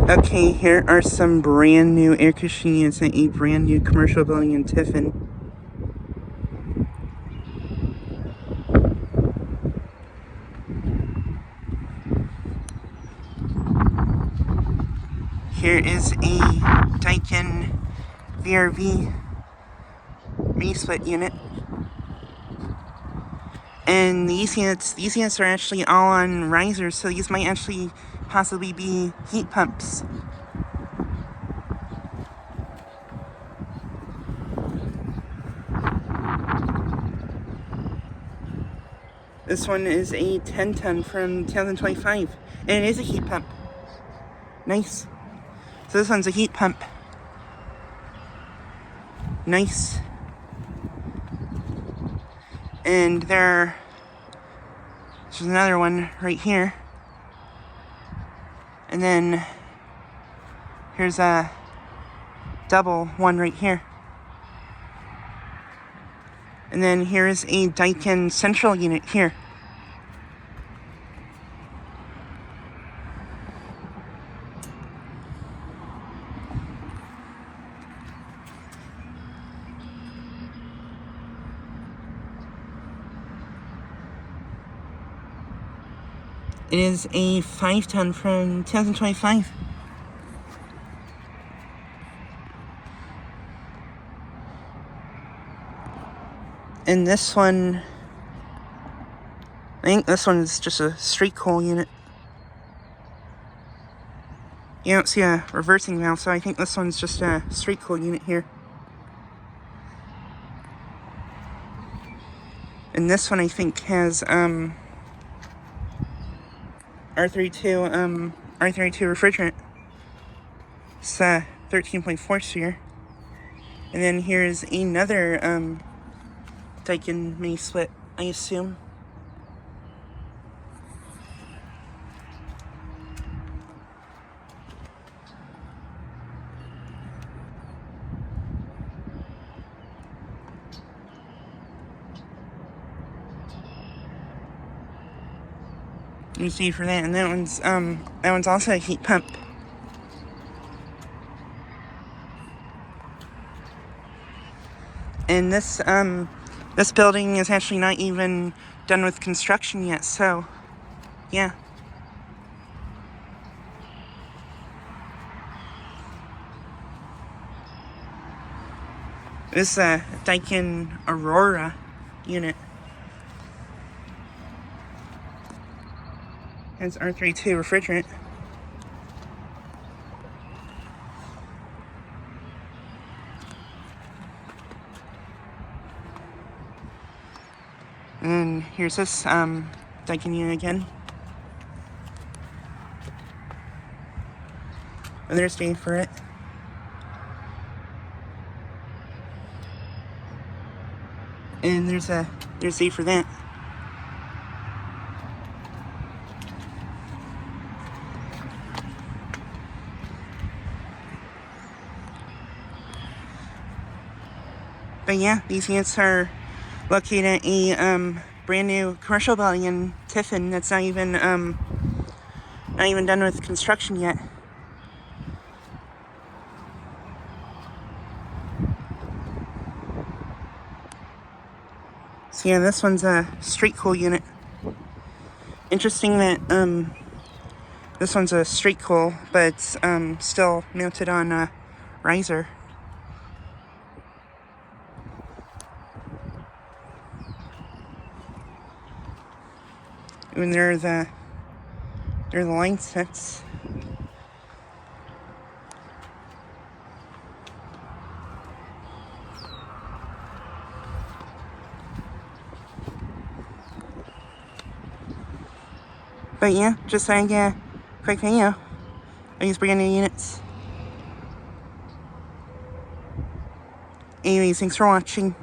Okay, here are some brand new air conditioning units in a brand new commercial building in Tiffin. Here is a Daikin VRV mini-split unit. And these units are actually all on risers, so these might actually possibly be heat pumps. This one is a 10-ton from 2025, and it is a heat pump. Nice. So this one's a heat pump. Nice. And there's another one right here. And then here's a double one right here. And then here's a Daikin central unit here. It is a 5-ton from 2025. And this one, I think this one is just a straight cool unit. You don't see a reversing valve, so I think this one's just a straight cool unit here. And this one I think has R32 refrigerant. It's 13.4 sphere. And then here's another Daikin mini split, I assume. You see for that, and that one's also a heat pump. And this building is actually not even done with construction yet, so yeah. This is a Daikin Aurora unit. Has R32 refrigerant. And here's this Daikin unit again. And there's D for it. And there's D for that. But yeah, these units are located at a brand new commercial building in Tiffin that's not even done with construction yet. So yeah, this one's a straight cool unit. Interesting that this one's a straight cool, but it's still mounted on a riser. And they're the line sets. But yeah, just like a quick video of these brand new units. Anyways, thanks for watching.